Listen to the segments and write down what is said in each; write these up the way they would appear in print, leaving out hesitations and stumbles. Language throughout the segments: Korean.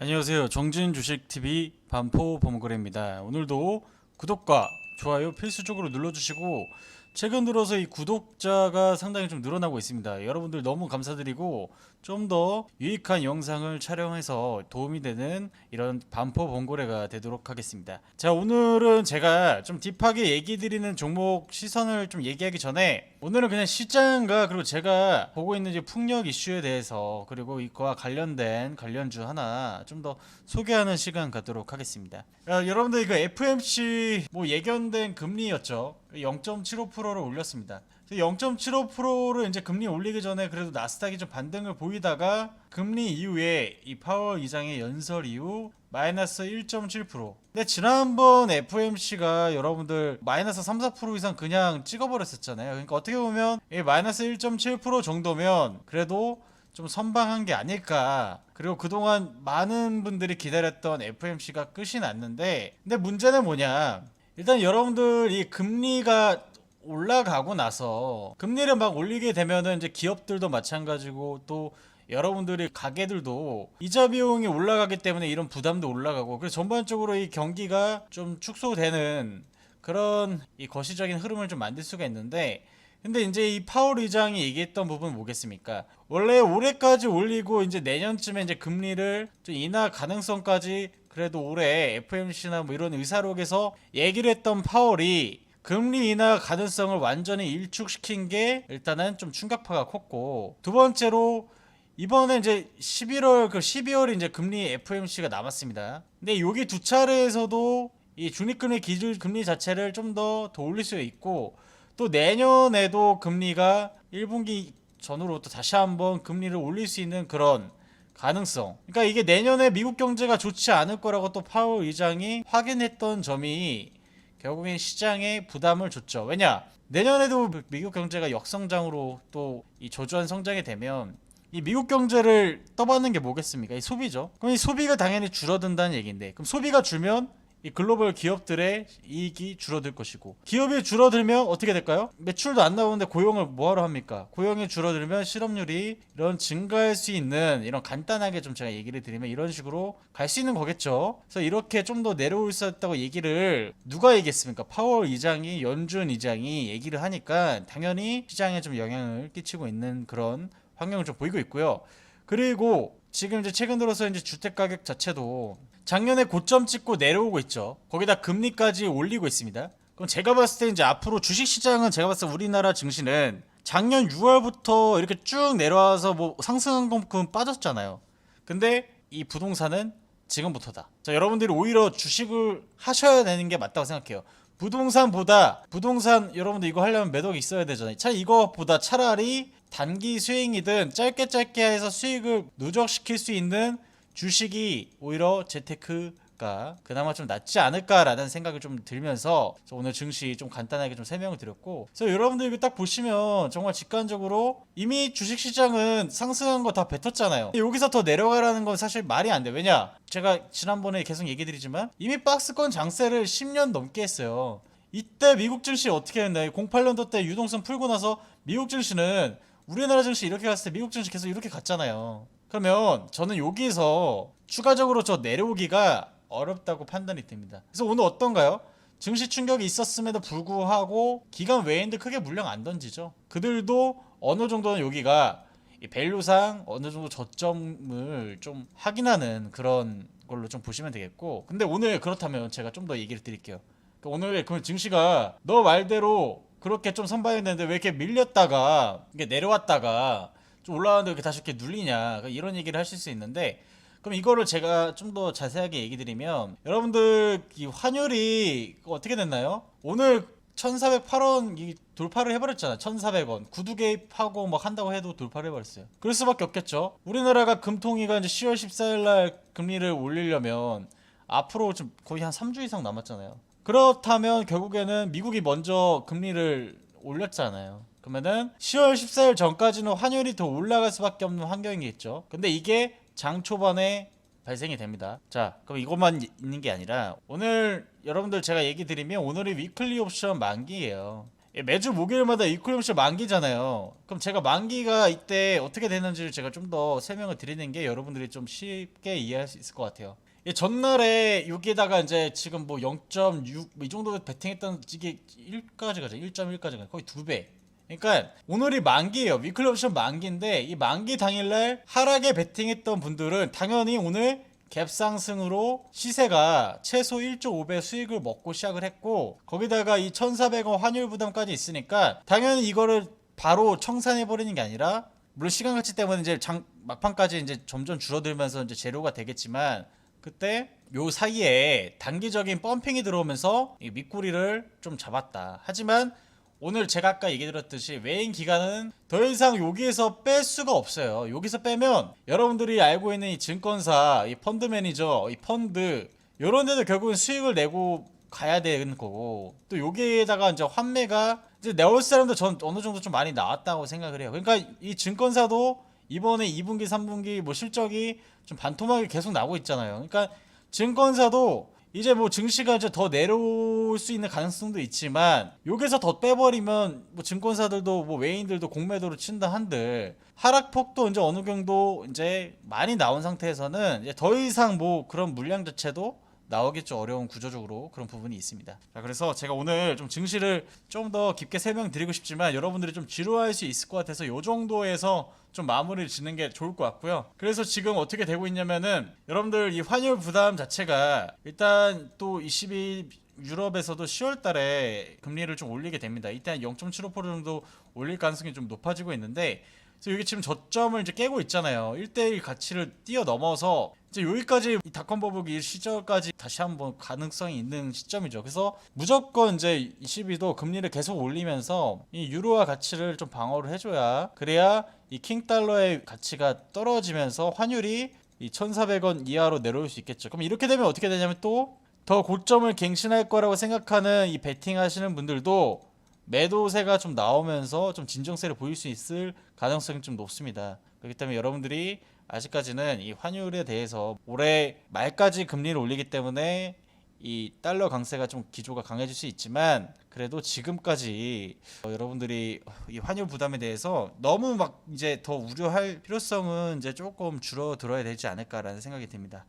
안녕하세요. 정진 주식TV 반포 범거래입니다. 오늘도 구독과 좋아요 필수적으로 눌러주시고, 최근 들어서 이 구독자가 상당히 좀 늘어나고 있습니다. 여러분들 너무 감사드리고, 좀 더 유익한 영상을 촬영해서 도움이 되는 이런 반포 범거래가 되도록 하겠습니다. 자, 오늘은 제가 좀 딥하게 얘기 드리는 종목 시선을 좀 얘기하기 전에, 오늘은 그냥 시장과 그리고 제가 보고 있는 이제 풍력 이슈에 대해서, 그리고 이거와 관련된 관련주 하나 좀 더 소개하는 시간 갖도록 하겠습니다. 여러분들 이거 FMC 뭐 예견된 금리였죠. 0.75%를 올렸습니다. 0.75%를 이제 금리 올리기 전에 그래도 나스닥이 좀 반등을 보이다가 금리 이후에 이 파월 의장의 연설 이후 마이너스 1.7%. 근데 지난번 FMC가 여러분들 마이너스 3, 4% 이상 그냥 찍어버렸었잖아요. 그러니까 어떻게 보면 이 마이너스 1.7% 정도면 그래도 좀 선방한 게 아닐까. 그리고 그동안 많은 분들이 기다렸던 FMC가 끝이 났는데, 근데 문제는 뭐냐, 일단 여러분들 이 금리가 올라가고 나서 금리를 막 올리게 되면은 이제 기업들도 마찬가지고, 또 여러분들이 가게들도 이자 비용이 올라가기 때문에 이런 부담도 올라가고, 그래서 전반적으로 이 경기가 좀 축소되는 그런 이 거시적인 흐름을 좀 만들 수가 있는데, 근데 이제 이 파월 의장이 얘기했던 부분은 뭐겠습니까? 원래 올해까지 올리고 이제 내년쯤에 이제 금리를 좀 인하 가능성까지 그래도 올해 FMC나 뭐 이런 의사록에서 얘기를 했던 파월이 금리 인하 가능성을 완전히 일축시킨 게 일단은 좀 충격파가 컸고, 두 번째로 이번에 이제 11월 12월이 이제 금리 FMC가 남았습니다. 근데 여기 두 차례에서도 이 중립금리 기준 금리 자체를 좀 더 올릴 수 있고, 또 내년에도 금리가 1분기 전후로 또 다시 한번 금리를 올릴 수 있는 그런 가능성. 그러니까 이게 내년에 미국 경제가 좋지 않을 거라고 또 파월 의장이 확인했던 점이 결국엔 시장에 부담을 줬죠. 왜냐? 내년에도 미국 경제가 역성장으로 또 이 저조한 성장이 되면 이 미국 경제를 떠받는 게 뭐겠습니까? 이 소비죠. 그럼 이 소비가 당연히 줄어든다는 얘기인데, 그럼 소비가 줄면 이 글로벌 기업들의 이익이 줄어들 것이고, 기업이 줄어들면 어떻게 될까요? 매출도 안 나오는데 고용을 뭐하러 합니까? 고용이 줄어들면 실업률이 이런 증가할 수 있는, 이런 간단하게 좀 제가 얘기를 드리면 이런 식으로 갈 수 있는 거겠죠. 그래서 이렇게 좀 더 내려올 수 있다고 얘기를 누가 얘기했습니까? 파월 의장이, 연준 의장이 얘기를 하니까 당연히 시장에 좀 영향을 끼치고 있는 그런 환경을 좀 보이고 있고요. 그리고 지금 이제 최근 들어서 이제 주택 가격 자체도 작년에 고점 찍고 내려오고 있죠. 거기다 금리까지 올리고 있습니다. 그럼 제가 봤을 때 이제 앞으로 주식 시장은, 제가 봤을 때 우리나라 증시는 작년 6월부터 이렇게 쭉 내려와서 뭐 상승한 것만큼 빠졌잖아요. 근데 이 부동산은 지금부터다. 자, 여러분들이 오히려 주식을 하셔야 되는 게 맞다고 생각해요. 부동산 여러분들 이거 하려면 매덕이 있어야 되잖아요. 이거보다 차라리 단기 수익이든 짧게 해서 수익을 누적시킬 수 있는 주식이 오히려 재테크가 그나마 좀 낫지 않을까라는 생각이 좀 들면서 오늘 증시 좀 간단하게 좀 설명을 드렸고, 그래서 여러분들 이거 딱 보시면 정말 직관적으로 이미 주식시장은 상승한 거 다 뱉었잖아요. 여기서 더 내려가라는 건 사실 말이 안 돼. 왜냐? 제가 지난번에 계속 얘기 드리지만 이미 박스권 장세를 10년 넘게 했어요. 이때 미국 증시 어떻게 했나요? 08년도 때 유동성 풀고 나서 미국 증시는 우리나라 증시 이렇게 갔을 때 미국 증시 계속 이렇게 갔잖아요. 그러면 저는 여기서 추가적으로 저 내려오기가 어렵다고 판단이 됩니다. 그래서 오늘 어떤가요? 증시 충격이 있었음에도 불구하고 기관 외인들 크게 물량 안 던지죠. 그들도 어느 정도는 여기가 이 밸류상 어느 정도 저점을 좀 확인하는 그런 걸로 좀 보시면 되겠고, 근데 오늘 그렇다면 제가 좀 더 얘기를 드릴게요. 오늘 그 증시가 너 말대로 그렇게 좀 선방이 되는데 왜 이렇게 밀렸다가 이게 내려왔다가 좀 올라왔는데 왜 이렇게 다시 이렇게 눌리냐, 이런 얘기를 하실 수 있는데, 그럼 이거를 제가 좀 더 자세하게 얘기 드리면, 여러분들 이 환율이 어떻게 됐나요? 오늘 1408원 돌파를 해버렸잖아. 1400원 구두 개입하고 막 한다고 해도 돌파를 해버렸어요. 그럴 수밖에 없겠죠. 우리나라가 금통위가 이제 10월 14일날 금리를 올리려면 앞으로 좀 거의 한 3주 이상 남았잖아요. 그렇다면 결국에는 미국이 먼저 금리를 올렸잖아요. 그러면은 10월 14일 전까지는 환율이 더 올라갈 수밖에 없는 환경이겠죠. 근데 이게 장 초반에 발생이 됩니다. 자, 그럼 이것만 있는 게 아니라 오늘 여러분들 제가 얘기 드리면, 오늘이 위클리 옵션 만기예요. 매주 목요일마다 이퀄리엄쇼 만기잖아요. 그럼 제가 만기가 이때 어떻게 되는지를 제가 좀 더 설명을 드리는 게 여러분들이 좀 쉽게 이해할 수 있을 것 같아요. 전날에 여기에다가 이제 지금 뭐 0.6 이 정도 베팅했던 이게 1까지 가죠. 1.1까지 가 거의 2배. 그러니까 오늘이 만기예요. 위클리 옵션 만기인데 이 만기 당일날 하락에 베팅했던 분들은 당연히 오늘 갭 상승으로 시세가 최소 1.5배 수익을 먹고 시작을 했고, 거기다가 이 1,400원 환율 부담까지 있으니까 당연히 이거를 바로 청산해 버리는 게 아니라, 물론 시간 가치 때문에 이제 막판까지 이제 점점 줄어들면서 이제 제로가 되겠지만, 그때 요 사이에 단기적인 펌핑이 들어오면서 이 밑구리를 좀 잡았다. 하지만 오늘 제가 아까 얘기 드렸듯이 외인 기간은 더 이상 여기에서 뺄 수가 없어요. 여기서 빼면 여러분들이 알고 있는 이 증권사, 이 펀드 매니저, 이 펀드 요런 데도 결국은 수익을 내고 가야 되는 거고, 또 여기에다가 이제 환매가 이제 내올 사람도 전 어느 정도 좀 많이 나왔다고 생각을 해요. 그러니까 이 증권사도 이번에 2분기, 3분기 뭐 실적이 좀 반토막이 계속 나고 있잖아요. 그러니까 증권사도 이제 뭐 증시가 이제 더 내려올 수 있는 가능성도 있지만, 여기서 더 빼버리면 뭐 증권사들도 뭐 외인들도 공매도를 친다 한들 하락폭도 이제 어느 정도 이제 많이 나온 상태에서는 이제 더 이상 뭐 그런 물량 자체도 나오겠죠. 어려운 구조적으로 그런 부분이 있습니다. 자, 그래서 제가 오늘 좀 증시를 좀 더 깊게 설명드리고 싶지만 여러분들이 좀 지루할 수 있을 것 같아서 요 정도에서 좀 마무리를 짓는 게 좋을 것 같고요. 그래서 지금 어떻게 되고 있냐면은, 여러분들 이 환율 부담 자체가 일단 또 22 유럽에서도 10월 달에 금리를 좀 올리게 됩니다. 이때 0.75% 정도 올릴 가능성이 좀 높아지고 있는데, 그래서 여기 지금 저점을 이제 깨고 있잖아요. 1대1 가치를 뛰어넘어서 이제 여기까지 이 닷컴 버블 시절까지 다시 한번 가능성이 있는 시점이죠. 그래서 무조건 이제 22도 금리를 계속 올리면서 이 유로화 가치를 좀 방어를 해줘야, 그래야 이 킹달러의 가치가 떨어지면서 환율이 이 1,400원 이하로 내려올 수 있겠죠. 그럼 이렇게 되면 어떻게 되냐면, 또 더 고점을 갱신할 거라고 생각하는 이 베팅 하시는 분들도 매도세가 좀 나오면서 좀 진정세를 보일 수 있을 가능성이 좀 높습니다. 그렇기 때문에 여러분들이 아직까지는 이 환율에 대해서 올해 말까지 금리를 올리기 때문에 이 달러 강세가 좀 기조가 강해질 수 있지만, 그래도 지금까지 여러분들이 이 환율 부담에 대해서 너무 막 이제 더 우려할 필요성은 이제 조금 줄어들어야 되지 않을까라는 생각이 듭니다.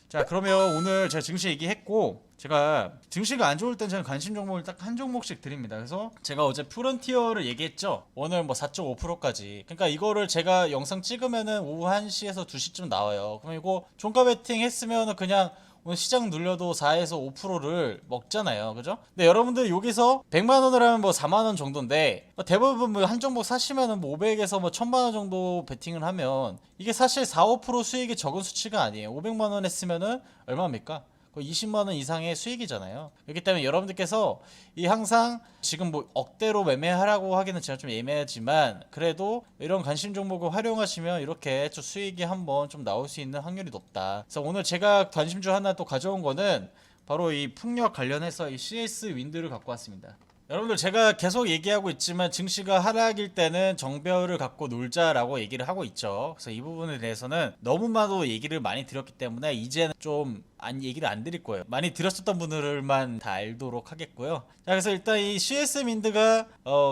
자, 그러면 오늘 제가 증시 얘기했고, 제가 증시가 안 좋을 땐 저는 관심 종목을 딱 한 종목씩 드립니다. 그래서 제가 어제 프론티어를 얘기했죠. 오늘 뭐 4.5%까지. 그러니까 이거를 제가 영상 찍으면은 오후 1시에서 2시쯤 나와요. 그럼 이거 종가 베팅 했으면은 그냥 오늘 시장 눌려도 4에서 5%를 먹잖아요. 그죠? 근데 여러분들 여기서 100만 원을 하면 뭐 4만 원 정도인데, 대부분 뭐 한 종목 사시면은 뭐 500에서 뭐 1000만 원 정도 베팅을 하면 이게 사실 4, 5% 수익이 적은 수치가 아니에요. 500만 원 했으면은 얼마입니까? 거의 20만 원 이상의 수익이잖아요. 그렇기 때문에 여러분들께서 이 항상 지금 뭐 억대로 매매하라고 하기는 제가 좀 애매하지만, 그래도 이런 관심 종목을 활용하시면 이렇게 좀 수익이 한번 좀 나올 수 있는 확률이 높다. 그래서 오늘 제가 관심주 하나 또 가져온 거는 바로 이 풍력 관련해서 이 CS 윈드를 갖고 왔습니다. 여러분들 제가 계속 얘기하고 있지만 증시가 하락일 때는 정배열을 갖고 놀자라고 얘기를 하고 있죠. 그래서 이 부분에 대해서는 너무나도 얘기를 많이 드렸기 때문에 이제는 좀 얘기를 안 드릴 거예요. 많이 들었었던 분들만 다 알도록 하겠고요. 자, 그래서 일단 이 CS 민드가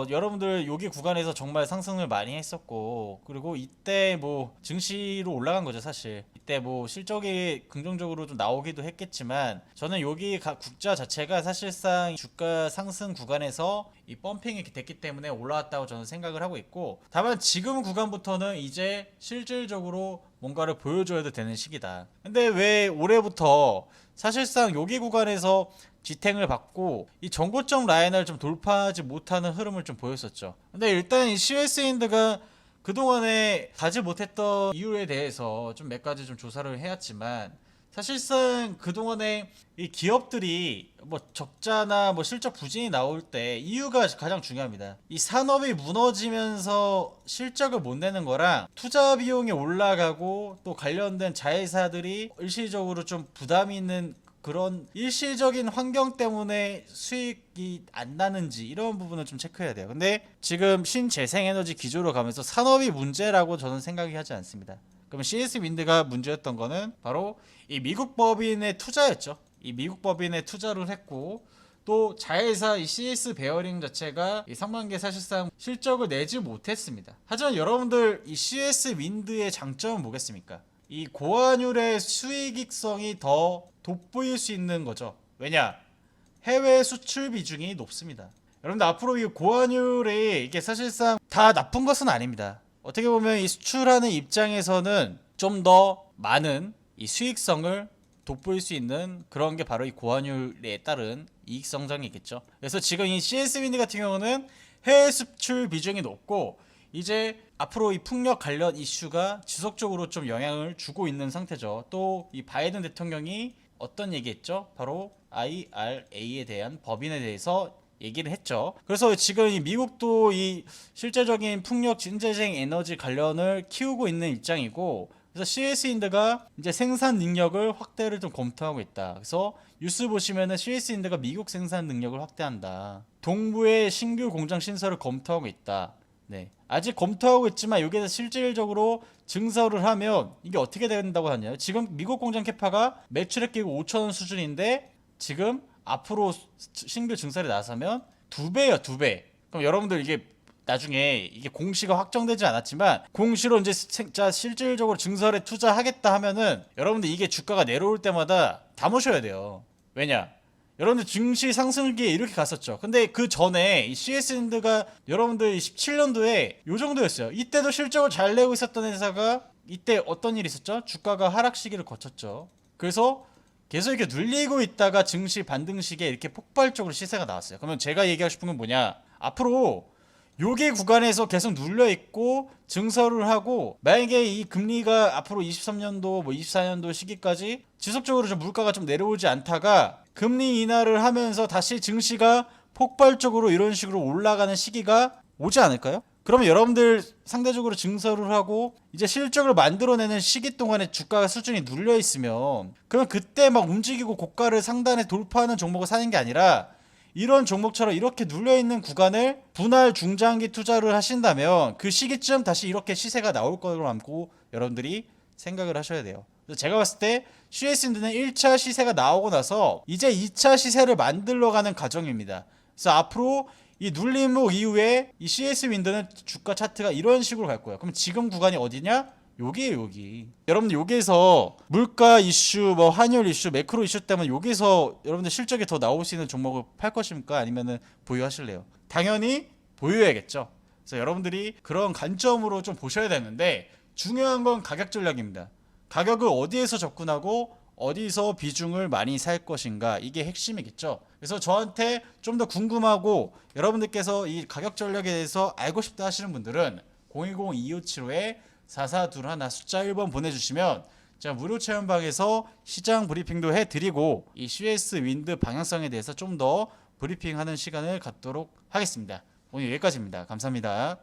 여러분들 여기 구간에서 정말 상승을 많이 했었고, 그리고 이때 뭐 증시로 올라간 거죠. 사실 이때 뭐 실적이 긍정적으로 좀 나오기도 했겠지만, 저는 여기 국자 자체가 사실상 주가 상승 구간에서 이 펌핑이 됐기 때문에 올라왔다고 저는 생각을 하고 있고, 다만 지금 구간부터는 이제 실질적으로 뭔가를 보여줘야 되는 시기다. 근데 왜 올해부터 사실상 여기 구간에서 지탱을 받고 이 전고점 라인을 좀 돌파하지 못하는 흐름을 좀 보였었죠. 근데 일단 이 CS인드가 그동안에 가지 못했던 이유에 대해서 좀 몇 가지 좀 조사를 해왔지만, 사실상 그동안에 이 기업들이 뭐 적자나 뭐 실적 부진이 나올 때 이유가 가장 중요합니다. 이 산업이 무너지면서 실적을 못 내는 거랑 투자 비용이 올라가고 또 관련된 자회사들이 일시적으로 좀 부담이 있는 그런 일시적인 환경 때문에 수익이 안 나는지, 이런 부분을 좀 체크해야 돼요. 근데 지금 신재생에너지 기조로 가면서 산업이 문제라고 저는 생각이 하지 않습니다. 그러면 CS 윈드가 문제였던 거는 바로 이 미국 법인의 투자였죠. 이 미국 법인에 투자를 했고, 또 자회사 이 CS 베어링 자체가 이 상반기에 사실상 실적을 내지 못했습니다. 하지만 여러분들 이 CS 윈드의 장점은 뭐겠습니까? 이 고환율의 수익성이 더 돋보일 수 있는 거죠. 왜냐? 해외 수출 비중이 높습니다. 여러분들 앞으로 이 고환율이 이게 사실상 다 나쁜 것은 아닙니다. 어떻게 보면 이 수출하는 입장에서는 좀 더 많은 이 수익성을 돋보일 수 있는 그런 게 바로 이 고환율에 따른 이익 성장이겠죠. 그래서 지금 이 CS 윈드 같은 경우는 해외 수출 비중이 높고 이제 앞으로 이 풍력 관련 이슈가 지속적으로 좀 영향을 주고 있는 상태죠. 또 이 바이든 대통령이 어떤 얘기했죠? 바로 IRA에 대한 법인에 대해서 얘기를 했죠. 그래서 지금 이 미국도 이 실제적인 풍력 신재생 에너지 관련을 키우고 있는 입장이고, 그래서 CS인드가 이제 생산 능력을 확대를 좀 검토하고 있다. 그래서 뉴스 보시면은 CS인드가 미국 생산 능력을 확대한다. 동부의 신규 공장 신설을 검토하고 있다. 네, 아직 검토하고 있지만 여기에서 실질적으로 증설을 하면 이게 어떻게 된다고 하냐요. 지금 미국 공장 캐파가 매출액 끼고 5천원 수준인데 지금 앞으로 신규 증설에 나서면 2배예요, 2배. 그럼 여러분들 이게 나중에 이게 공시가 확정되지 않았지만 공시로 이제 진짜 실질적으로 증설에 투자하겠다 하면은 여러분들 이게 주가가 내려올 때마다 담으셔야 돼요. 왜냐? 여러분들 증시 상승기에 이렇게 갔었죠. 근데 그 전에 이 CS인드가 여러분들 17년도에 요 정도였어요. 이때도 실적을 잘 내고 있었던 회사가 이때 어떤 일이 있었죠? 주가가 하락 시기를 거쳤죠. 그래서 계속 이렇게 눌리고 있다가 증시 반등 시기에 이렇게 폭발적으로 시세가 나왔어요. 그러면 제가 얘기하고 싶은 건 뭐냐? 앞으로 요게 구간에서 계속 눌려 있고 증설을 하고, 만약에 이 금리가 앞으로 23년도 뭐 24년도 시기까지 지속적으로 좀 물가가 좀 내려오지 않다가 금리 인하를 하면서 다시 증시가 폭발적으로 이런 식으로 올라가는 시기가 오지 않을까요? 그러면 여러분들 상대적으로 증설을 하고 이제 실적을 만들어내는 시기 동안에 주가가 수준이 눌려 있으면 그럼 그때 막 움직이고 고가를 상단에 돌파하는 종목을 사는 게 아니라 이런 종목처럼 이렇게 눌려있는 구간을 분할 중장기 투자를 하신다면 그 시기쯤 다시 이렇게 시세가 나올 거로 남고 여러분들이 생각을 하셔야 돼요. 그래서 제가 봤을 때 CS인드는 1차 시세가 나오고 나서 이제 2차 시세를 만들어가는 과정입니다. 그래서 앞으로 이 눌림목 이후에 이 CS윈드는 주가 차트가 이런 식으로 갈 거예요. 그럼 지금 구간이 어디냐? 여기에요, 여기. 여러분들 여기에서 물가 이슈, 뭐 환율 이슈, 매크로 이슈 때문에 여기서 여러분들 실적이 더 나올 수 있는 종목을 팔 것입니까? 아니면은 보유하실래요? 당연히 보유해야겠죠. 그래서 여러분들이 그런 관점으로 좀 보셔야 되는데 중요한 건 가격 전략입니다. 가격을 어디에서 접근하고 어디서 비중을 많이 살 것인가, 이게 핵심이겠죠. 그래서 저한테 좀 더 궁금하고 여러분들께서 이 가격 전략에 대해서 알고 싶다 하시는 분들은 010-2575-4421 숫자 1번 보내주시면 제가 무료 체험방에서 시장 브리핑도 해드리고 이 CS 윈드 방향성에 대해서 좀 더 브리핑하는 시간을 갖도록 하겠습니다. 오늘 여기까지입니다. 감사합니다.